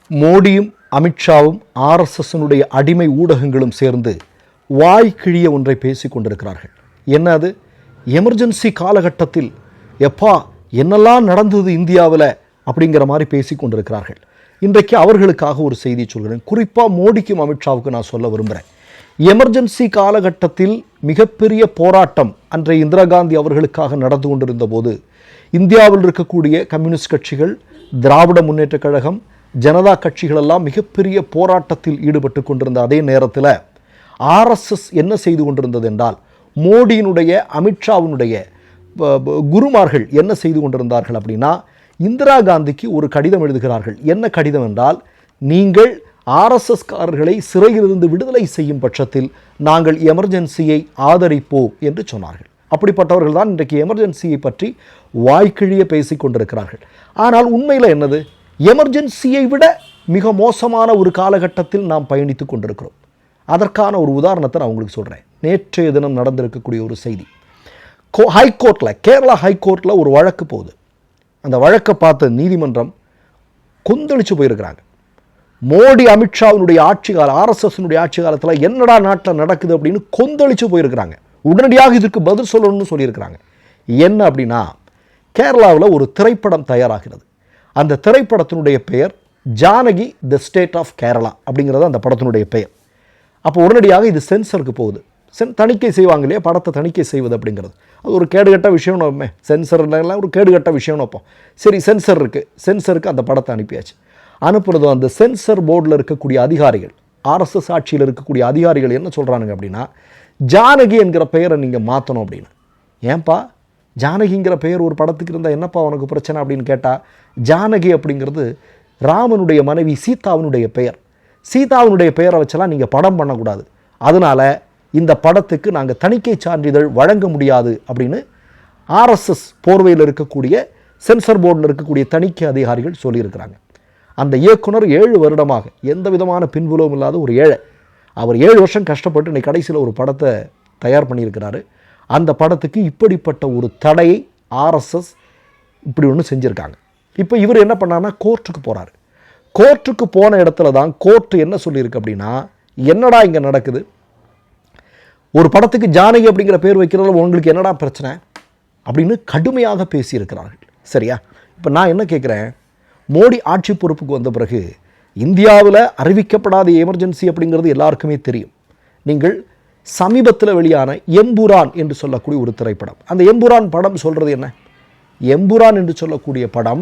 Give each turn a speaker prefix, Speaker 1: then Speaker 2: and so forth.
Speaker 1: மோடியும் அமித்ஷாவும் ஆர்எஸ்எஸ்னுடைய அடிமை ஊடகங்களும் சேர்ந்து வாய்க்கிழிய ஒன்றை பேசிக் கொண்டிருக்கிறார்கள். என்ன அது? எமர்ஜென்சி காலகட்டத்தில் எப்பா என்னெல்லாம் நடந்தது இந்தியாவில் அப்படிங்கிற மாதிரி பேசிக் கொண்டிருக்கிறார்கள். இன்றைக்கு அவர்களுக்காக ஒரு செய்தி சொல்கிறேன். குறிப்பாக மோடிக்கும் அமித்ஷாவுக்கு நான் சொல்ல விரும்புகிறேன். எமர்ஜென்சி காலகட்டத்தில் மிகப்பெரிய போராட்டம் அன்றைய இந்திரா காந்தி அவர்களுக்காக நடந்து கொண்டிருந்த போது இந்தியாவில் இருக்கக்கூடிய கம்யூனிஸ்ட் கட்சிகள், திராவிட முன்னேற்ற கழகம், ஜனதா கட்சிகளெல்லாம் மிகப்பெரிய போராட்டத்தில் ஈடுபட்டு கொண்டிருந்த அதே நேரத்தில் ஆர்எஸ்எஸ் என்ன செய்து கொண்டிருந்தது என்றால், மோடியினுடைய அமித்ஷாவினுடைய குருமார்கள் என்ன செய்து கொண்டிருந்தார்கள் அப்படின்னா, இந்திரா காந்திக்கு ஒரு கடிதம் எழுதுகிறார்கள். என்ன கடிதம் என்றால், நீங்கள் ஆர்எஸ்எஸ்காரர்களை சிறையிலிருந்து விடுதலை செய்யும் பட்சத்தில் நாங்கள் எமர்ஜென்சியை ஆதரிப்போம் என்று சொன்னார்கள். அப்படிப்பட்டவர்கள் தான் இன்றைக்கு எமர்ஜென்சியை பற்றி வாய்க்கிழிய பேசிக் கொண்டிருக்கிறார்கள். ஆனால் உண்மையில் என்னது? எமர்ஜென்சியை விட மிக மோசமான ஒரு காலகட்டத்தில் நாம் பயணித்து கொண்டிருக்கிறோம். அதற்கான ஒரு உதாரணத்தை நான் உங்களுக்கு சொல்கிறேன். நேற்றைய தினம் நடந்திருக்கக்கூடிய ஒரு செய்தி. ஹைகோர்ட்டில், கேரளா ஹைகோர்ட்டில் ஒரு வழக்கு போகுது. அந்த வழக்கை பார்த்த நீதிமன்றம் கொந்தளிச்சு போயிருக்கிறாங்க. மோடி அமித்ஷாவினுடைய ஆட்சி காலம், ஆர்எஸ்எஸ்னுடைய ஆட்சி காலத்தில் என்னடா நாட்டில் நடக்குது அப்படின்னு கொந்தளிச்சு போயிருக்கிறாங்க. உடனடியாக இதற்கு பதில் சொல்லணும்னு சொல்லியிருக்கிறாங்க. என்ன அப்படின்னா, கேரளாவில் ஒரு திரைப்படம் தயாராகிறது. அந்த திரைப்படத்தினுடைய பெயர் Janaki the state of Kerala அப்படிங்கிறது அந்த படத்தினுடைய பெயர். அப்போ உடனடியாக இது சென்சருக்கு போகுது. தணிக்கை செய்வாங்க இல்லையா, படத்தை தணிக்கை செய்வது அப்படிங்கிறது. அது ஒரு கேடுகட்ட விஷயம். நம்ம சென்சர்லாம் ஒரு கேடுகட்ட விஷயம் வைப்போம். சரி, சென்சர் இருக்குது, சென்சருக்கு அந்த படத்தை அனுப்பியாச்சு. அனுப்புறதும் அந்த சென்சர் போர்டில் இருக்கக்கூடிய அதிகாரிகள், ஆர்எஸ்எஸ் ஆட்சியில் இருக்கக்கூடிய அதிகாரிகள் என்ன சொல்கிறானுங்க அப்படின்னா, ஜானகி என்கிற பெயரை நீங்கள் மாற்றணும் அப்படின்னு. ஏன்பா ஜானகிங்கிற பெயர் ஒரு படத்துக்கு இருந்தால் என்னப்பா உனக்கு பிரச்சனை அப்படின்னு கேட்டால், ஜானகி அப்படிங்கிறது ராமனுடைய மனைவி சீதாவினுடைய பெயர். சீதாவினுடைய பெயரை வச்செல்லாம் நீங்கள் படம் பண்ணக்கூடாது. அதனால் இந்த படத்துக்கு நாங்கள் தணிக்கை சான்றிதழ் வழங்க முடியாது அப்படின்னு ஆர்எஸ்எஸ் போர்வையில் இருக்கக்கூடிய சென்சர் போர்டில் இருக்கக்கூடிய தணிக்கை அதிகாரிகள் சொல்லியிருக்கிறாங்க. அந்த இயக்குனர் 7 வருடமாக எந்த விதமான பின்புலவும் இல்லாத ஒரு ஏழை. அவர் 7 வருஷம் கஷ்டப்பட்டு இன்னைக்கு கடைசியில் ஒரு படத்தை தயார் பண்ணியிருக்கிறாரு. அந்த படத்துக்கு இப்படிப்பட்ட ஒரு தடையை ஆர்எஸ்எஸ் இப்படி ஒன்று செஞ்சுருக்காங்க. இப்போ இவர் என்ன பண்ணார்னா கோர்ட்டுக்கு போகிறாரு. கோர்ட்டுக்கு போன இடத்துல தான் கோர்ட்டு என்ன சொல்லியிருக்கு அப்படின்னா, என்னடா இங்கே நடக்குது, ஒரு படத்துக்கு ஜானகி அப்படிங்கிற பேர் வைக்கிறதுல உங்களுக்கு என்னடா பிரச்சனை அப்படின்னு கடுமையாக பேசியிருக்கிறார்கள். சரியா? இப்போ நான் என்ன கேட்குறேன், மோடி ஆட்சி பொறுப்புக்கு வந்த பிறகு இந்தியாவில் அறிவிக்கப்படாத எமர்ஜென்சி அப்படிங்கிறது எல்லாருக்குமே தெரியும். நீங்கள் சமீபத்தில் வெளியான எம்புரான் என்று சொல்லக்கூடிய ஒரு திரைப்படம், அந்த எம்புரான் படம் சொல்கிறது என்ன? எம்புரான் என்று சொல்லக்கூடிய படம்